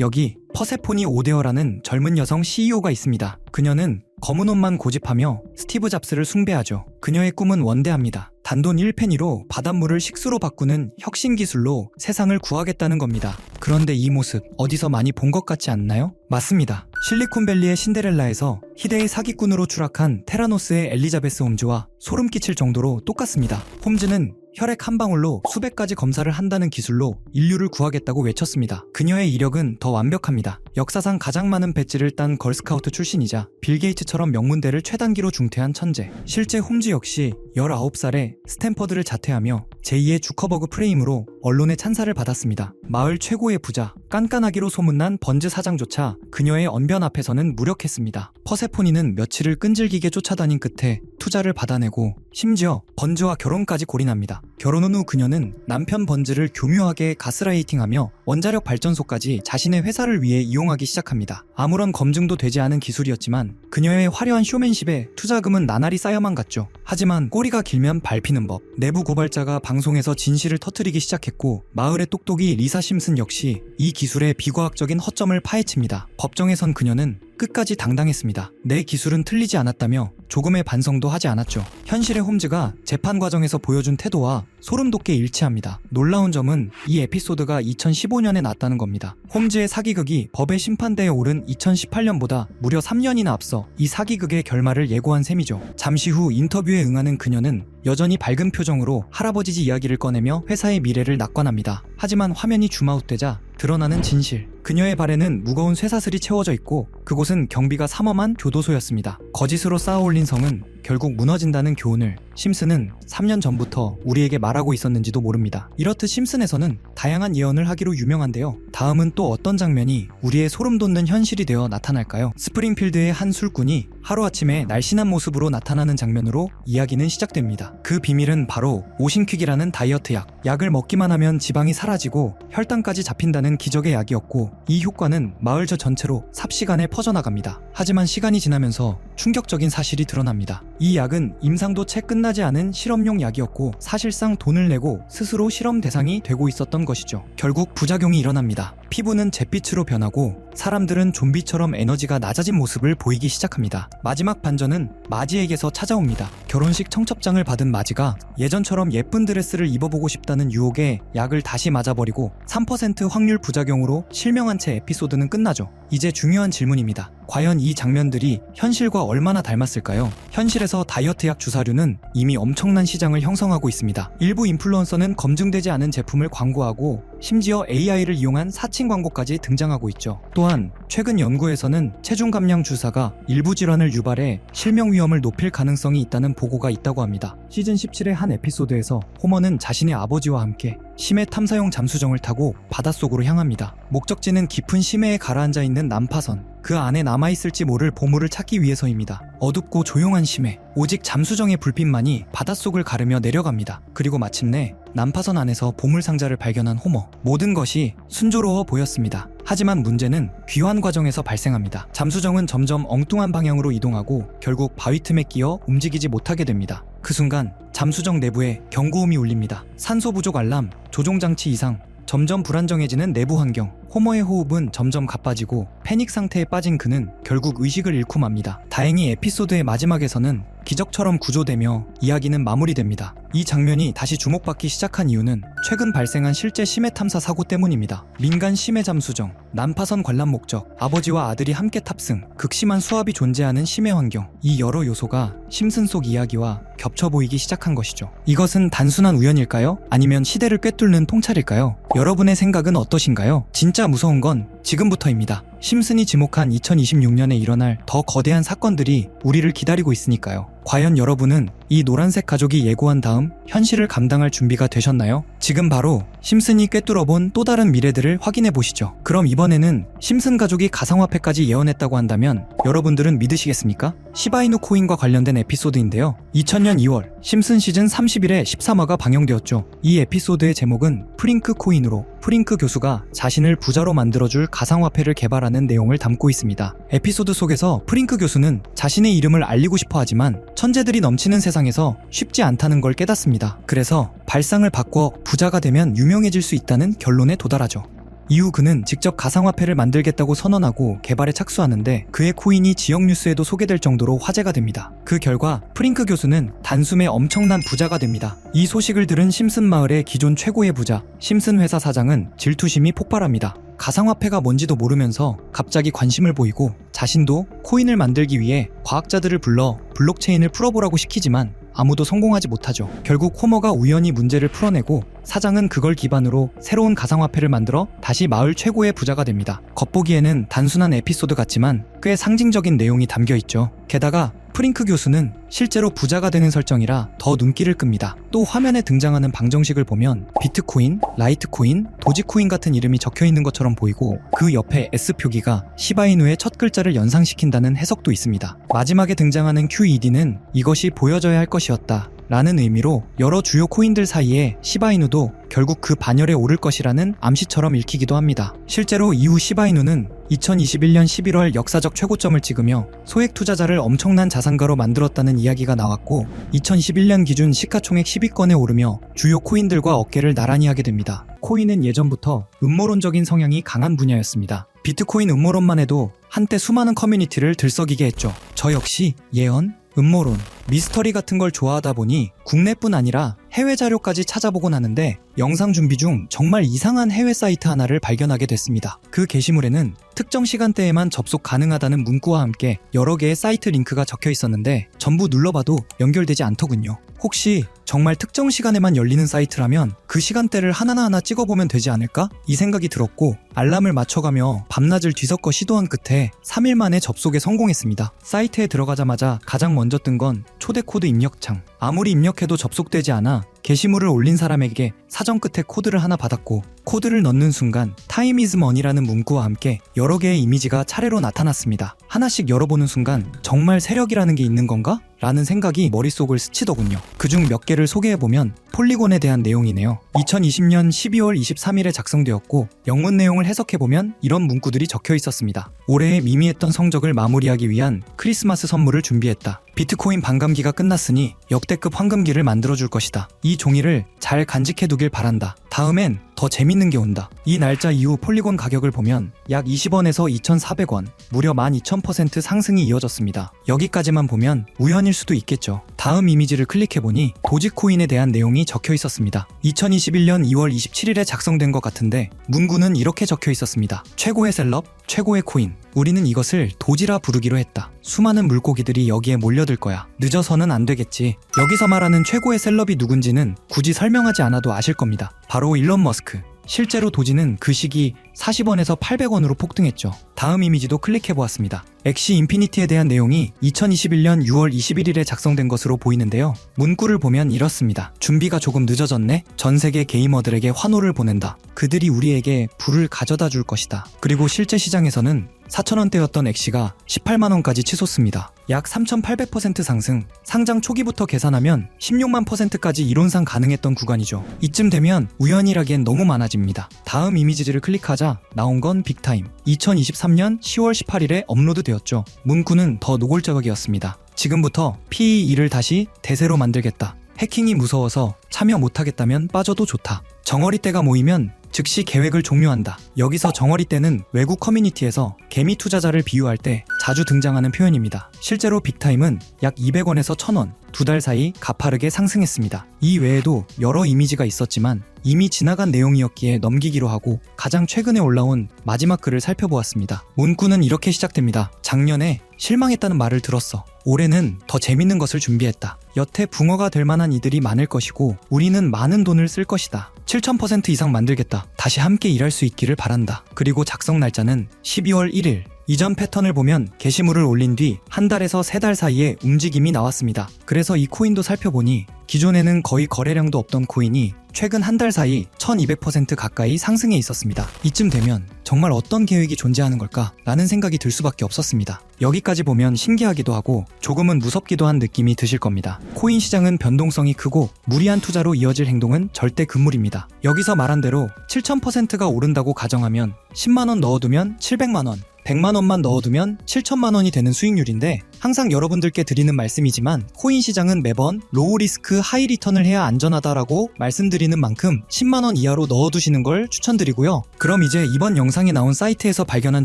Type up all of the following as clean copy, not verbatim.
여기 퍼세포니 오데어라는 젊은 여성 CEO가 있습니다. 그녀는 검은 옷만 고집하며 스티브 잡스를 숭배하죠. 그녀의 꿈은 원대합니다. 단돈 1페니로 바닷물을 식수로 바꾸는 혁신 기술로 세상을 구하겠다는 겁니다. 그런데 이 모습 어디서 많이 본 것 같지 않나요? 맞습니다. 실리콘밸리의 신데렐라에서 희대의 사기꾼으로 추락한 테라노스의 엘리자베스 홈즈와 소름 끼칠 정도로 똑같습니다. 홈즈는 혈액 한 방울로 수백 가지 검사를 한다는 기술로 인류를 구하겠다고 외쳤습니다. 그녀의 이력은 더 완벽합니다. 역사상 가장 많은 배지를 딴 걸스카우트 출신이자 빌 게이츠처럼 명문대를 최단기로 중퇴한 천재. 실제 홈즈 역시 19살에 스탠퍼드를 자퇴하며 제2의 주커버그 프레임으로 언론의 찬사를 받았습니다. 마을 최고의 부자, 깐깐하기로 소문난 번즈 사장조차 그녀의 언변 앞에서는 무력했습니다. 퍼세포니는 며칠을 끈질기게 쫓아다닌 끝에 투자를 받아내고 심지어 번즈와 결혼까지 골인합니다. 결혼한 후 그녀는 남편 번즈를 교묘하게 가스라이팅하며 원자력 발전소까지 자신의 회사를 위해 이용하기 시작합니다. 아무런 검증도 되지 않은 기술이었지만 그녀의 화려한 쇼맨십에 투자금은 나날이 쌓여만 갔죠. 하지만 꼬리가 길면 밟히는 법. 내부 고발자가 방송에서 진실을 터뜨리기 시작했고 마을의 똑똑이 리사 심슨 역시 이 기술의 비과학적인 허점을 파헤칩니다. 법정에선 그녀는 끝까지 당당했습니다. 내 기술은 틀리지 않았다며 조금의 반성도 하지 않았죠. 현실의 홈즈가 재판 과정에서 보여준 태도와 소름 돋게 일치합니다. 놀라운 점은 이 에피소드가 2015년에 났다는 겁니다. 홈즈의 사기극이 법의 심판대에 오른 2018년보다 무려 3년이나 앞서 이 사기극의 결말을 예고한 셈이죠. 잠시 후 인터뷰에 응하는 그녀는 여전히 밝은 표정으로 할아버지 이야기를 꺼내며 회사의 미래를 낙관합니다. 하지만 화면이 줌아웃되자 드러나는 진실. 그녀의 발에는 무거운 쇠사슬이 채워져 있고 그곳은 경비가 삼엄한 교도소였습니다. 거짓으로 쌓아올린 성은 결국 무너진다는 교훈을 심슨은 3년 전부터 우리에게 말하고 있었는지도 모릅니다. 이렇듯 심슨에서는 다양한 예언을 하기로 유명한데요. 다음은 또 어떤 장면이 우리의 소름 돋는 현실이 되어 나타날까요? 스프링필드의 한 술꾼이 하루아침에 날씬한 모습으로 나타나는 장면으로 이야기는 시작됩니다. 그 비밀은 바로 오신퀵이라는 다이어트 약. 약을 먹기만 하면 지방이 사라지고 혈당까지 잡힌다는 기적의 약이었고 이 효과는 마을 저 전체로 삽시간에 퍼져나갑니다. 하지만 시간이 지나면서 충격적인 사실이 드러납니다. 이 약은 임상도 채 끝나지 않은 실험용 약이었고 사실상 돈을 내고 스스로 실험 대상이 되고 있었던 것이죠. 결국 부작용이 일어납니다. 피부는 잿빛으로 변하고 사람들은 좀비처럼 에너지가 낮아진 모습을 보이기 시작합니다. 마지막 반전은 마지에게서 찾아옵니다. 결혼식 청첩장을 받은 마지가 예전처럼 예쁜 드레스를 입어보고 싶다는 유혹에 약을 다시 맞아버리고 3% 확률 부작용으로 실명한 채 에피소드는 끝나죠. 이제 중요한 질문입니다. 과연 이 장면들이 현실과 얼마나 닮았을까요? 현실에서 다이어트약 주사류는 이미 엄청난 시장을 형성하고 있습니다. 일부 인플루언서는 검증되지 않은 제품을 광고하고 심지어 AI를 이용한 사칭 광고까지 등장하고 있죠. 또한 최근 연구에서는 체중 감량 주사가 일부 질환을 유발해 실명 위험을 높일 가능성이 있다는 보고가 있다고 합니다. 시즌 17의 한 에피소드에서 호머는 자신의 아버지와 함께 심해 탐사용 잠수정을 타고 바닷속으로 향합니다. 목적지는 깊은 심해에 가라앉아 있는 난파선. 그 안에 남아있을지 모를 보물을 찾기 위해서입니다. 어둡고 조용한 심해. 오직 잠수정의 불빛만이 바닷속을 가르며 내려갑니다. 그리고 마침내 난파선 안에서 보물상자를 발견한 호머. 모든 것이 순조로워 보였습니다. 하지만 문제는 귀환 과정에서 발생합니다. 잠수정은 점점 엉뚱한 방향으로 이동하고 결국 바위 틈에 끼어 움직이지 못하게 됩니다. 그 순간 잠수정 내부에 경고음이 울립니다. 산소 부족 알람, 조종장치 이상. 점점 불안정해지는 내부 환경. 호머의 호흡은 점점 가빠지고 패닉 상태에 빠진 그는 결국 의식을 잃고 맙니다. 다행히 에피소드의 마지막에서는 기적처럼 구조되며 이야기는 마무리됩니다. 이 장면이 다시 주목받기 시작한 이유는 최근 발생한 실제 심해 탐사 사고 때문입니다. 민간 심해 잠수정, 난파선 관람 목적, 아버지와 아들이 함께 탑승, 극심한 수압이 존재하는 심해 환경. 이 여러 요소가 심슨 속 이야기와 겹쳐 보이기 시작한 것이죠. 이것은 단순한 우연일까요? 아니면 시대를 꿰뚫는 통찰일까요? 여러분의 생각은 어떠신가요? 진짜 무서운 건 지금부터입니다. 심슨이 지목한 2026년에 일어날 더 거대한 사건들이 우리를 기다리고 있으니까요. 과연 여러분은 이 노란색 가족이 예고한 다음 현실을 감당할 준비가 되셨나요? 지금 바로 심슨이 꿰뚫어본 또 다른 미래들을 확인해 보시죠. 그럼 이번에는 심슨 가족이 가상화폐까지 예언했다고 한다면 여러분들은 믿으시겠습니까? 시바이누 코인과 관련된 에피소드인데요. 2000년 2월 심슨 시즌 31의 13화가 방영되었죠. 이 에피소드의 제목은 프링크 코인으로 프링크 교수가 자신을 부자로 만들어줄 가상화폐를 개발하는 내용을 담고 있습니다. 에피소드 속에서 프링크 교수는 자신의 이름을 알리고 싶어 하지만 천재들이 넘치는 세상에서 쉽지 않다는 걸 깨닫습니다. 그래서 발상을 바꿔 부자가 되면 유명해질 수 있다는 결론에 도달하죠. 이후 그는 직접 가상화폐를 만들겠다고 선언하고 개발에 착수하는데 그의 코인이 지역 뉴스에도 소개될 정도로 화제가 됩니다. 그 결과 프링크 교수는 단숨에 엄청난 부자가 됩니다. 이 소식을 들은 심슨 마을의 기존 최고의 부자 심슨 회사 사장은 질투심이 폭발합니다. 가상화폐가 뭔지도 모르면서 갑자기 관심을 보이고 자신도 코인을 만들기 위해 과학자들을 불러 블록체인을 풀어보라고 시키지만 아무도 성공하지 못하죠. 결국 호머가 우연히 문제를 풀어내고 사장은 그걸 기반으로 새로운 가상화폐를 만들어 다시 마을 최고의 부자가 됩니다. 겉보기에는 단순한 에피소드 같지만 꽤 상징적인 내용이 담겨 있죠. 게다가 프링크 교수는 실제로 부자가 되는 설정이라 더 눈길을 끕니다. 또 화면에 등장하는 방정식을 보면 비트코인, 라이트코인, 도지코인 같은 이름이 적혀 있는 것처럼 보이고 그 옆에 S 표기가 시바이누의 첫 글자를 연상시킨다는 해석도 있습니다. 마지막에 등장하는 QED는 이것이 보여져야 할 것이었다 라는 의미로 여러 주요 코인들 사이에 시바이누도 결국 그 반열에 오를 것이라는 암시처럼 읽히기도 합니다. 실제로 이후 시바이누는 2021년 11월 역사적 최고점을 찍으며 소액 투자자를 엄청난 자산가로 만들었다는 이야기가 나왔고 2021년 기준 시가총액 10위권에 오르며 주요 코인들과 어깨를 나란히 하게 됩니다. 코인은 예전부터 음모론적인 성향이 강한 분야였습니다. 비트코인 음모론만 해도 한때 수많은 커뮤니티를 들썩이게 했죠. 저 역시 예언, 음모론, 미스터리 같은 걸 좋아하다 보니 국내뿐 아니라 해외 자료까지 찾아보곤 하는데 영상 준비 중 정말 이상한 해외 사이트 하나를 발견하게 됐습니다. 그 게시물에는 특정 시간대에만 접속 가능하다는 문구와 함께 여러 개의 사이트 링크가 적혀 있었는데 전부 눌러봐도 연결되지 않더군요. 혹시 정말 특정 시간에만 열리는 사이트라면 그 시간대를 하나하나 찍어보면 되지 않을까? 이 생각이 들었고 알람을 맞춰가며 밤낮을 뒤섞어 시도한 끝에 3일 만에 접속에 성공했습니다. 사이트에 들어가자마자 가장 먼저 뜬 건 초대 코드 입력창. 아무리 입력해도 접속되지 않아 게시물을 올린 사람에게 사정 끝에 코드를 하나 받았고 코드를 넣는 순간 Time is money라는 문구와 함께 여러 개의 이미지가 차례로 나타났습니다. 하나씩 열어보는 순간 정말 세력이라는 게 있는 건가? 라는 생각이 머릿속을 스치더군요. 그중 몇 개를 소개해보면 폴리곤에 대한 내용이네요. 2020년 12월 23일에 작성되었고 영문 내용을 해석해보면 이런 문구들이 적혀 있었습니다. 올해의 미미했던 성적을 마무리하기 위한 크리스마스 선물을 준비했다. 비트코인 반감기가 끝났으니 역대급 황금기를 만들어줄 것이다. 이 종이를 잘 간직해두길 바란다. 다음엔 더 재밌는 게 온다. 이 날짜 이후 폴리곤 가격을 보면 약 20원에서 2,400원, 무려 12,000% 상승이 이어졌습니다. 여기까지만 보면 우연일 수도 있겠죠. 다음 이미지를 클릭해보니 도지코인에 대한 내용이 적혀 있었습니다. 2021년 2월 27일에 작성된 것 같은데 문구는 이렇게 적혀 있었습니다. 최고의 셀럽, 최고의 코인. 우리는 이것을 도지라 부르기로 했다. 수많은 물고기들이 여기에 몰려들 거야. 늦어서는 안 되겠지. 여기서 말하는 최고의 셀럽이 누군지는 굳이 설명하지 않아도 아실 겁니다. 바로 일론 머스크. 실제로 도지는 그 시기 40원에서 800원으로 폭등했죠. 다음 이미지도 클릭해보았습니다. 엑시 인피니티에 대한 내용이 2021년 6월 21일에 작성된 것으로 보이는데요. 문구를 보면 이렇습니다. 준비가 조금 늦어졌네? 전 세계 게이머들에게 환호를 보낸다. 그들이 우리에게 불을 가져다 줄 것이다. 그리고 실제 시장에서는 4,000원대였던 엑시가 18만원까지 치솟습니다. 약 3,800% 상승, 상장 초기부터 계산하면 16만 %까지 이론상 가능했던 구간이죠. 이쯤 되면 우연이라기엔 너무 많아집니다. 다음 이미지를 클릭하자 나온 건 빅타임. 2023년 10월 18일에 업로드되었죠. 문구는 더 노골적이었습니다. 지금부터 PE2를 다시 대세로 만들겠다. 해킹이 무서워서 참여 못하겠다면 빠져도 좋다. 정어리 떼가 모이면 즉시 계획을 종료한다. 여기서 정어리 떼는 외국 커뮤니티에서 개미 투자자를 비유할 때 자주 등장하는 표현입니다. 실제로 빅타임은 약 200원에서 1,000원, 2달 사이 가파르게 상승했습니다. 이 외에도 여러 이미지가 있었지만 이미 지나간 내용이었기에 넘기기로 하고 가장 최근에 올라온 마지막 글을 살펴보았습니다. 문구는 이렇게 시작됩니다. 작년에 실망했다는 말을 들었어. 올해는 더 재밌는 것을 준비했다. 여태 붕어가 될 만한 이들이 많을 것이고 우리는 많은 돈을 쓸 것이다. 7,000% 이상 만들겠다. 다시 함께 일할 수 있기를 바란다. 그리고 작성 날짜는 12월 1일. 이전 패턴을 보면 게시물을 올린 뒤 한 달에서 3달 사이에 움직임이 나왔습니다. 그래서 이 코인도 살펴보니 기존에는 거의 거래량도 없던 코인이 최근 한 달 사이 1200% 가까이 상승해 있었습니다. 이쯤 되면 정말 어떤 계획이 존재하는 걸까? 라는 생각이 들 수밖에 없었습니다. 여기까지 보면 신기하기도 하고 조금은 무섭기도 한 느낌이 드실 겁니다. 코인 시장은 변동성이 크고 무리한 투자로 이어질 행동은 절대 금물입니다. 여기서 말한 대로 7,000%가 오른다고 가정하면 10만원 넣어두면 700만원, 100만원만 넣어두면 7천만원이 되는 수익률인데 항상 여러분들께 드리는 말씀이지만 코인 시장은 매번 로우 리스크 하이 리턴을 해야 안전하다라고 말씀드리는 만큼 10만원 이하로 넣어두시는 걸 추천드리고요. 그럼 이제 이번 영상에 나온 사이트에서 발견한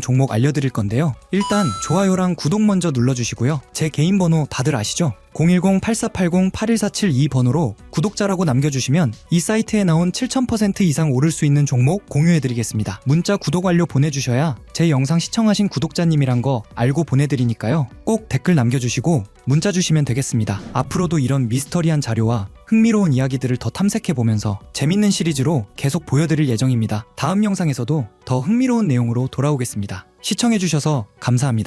종목 알려드릴 건데요. 일단 좋아요랑 구독 먼저 눌러주시고요. 제 개인 번호 다들 아시죠? 010-8480-81472 번호로 구독자라고 남겨주시면 이 사이트에 나온 7000% 이상 오를 수 있는 종목 공유해드리겠습니다. 문자 구독 완료 보내주셔야 제 영상 시청하신 구독자님이란 거 알고 보내드리니까요. 꼭 댓글 남겨주시고 문자 주시면 되겠습니다. 앞으로도 이런 미스터리한 자료와 흥미로운 이야기들을 더 탐색해보면서 재밌는 시리즈로 계속 보여드릴 예정입니다. 다음 영상에서도 더 흥미로운 내용으로 돌아오겠습니다. 시청해주셔서 감사합니다.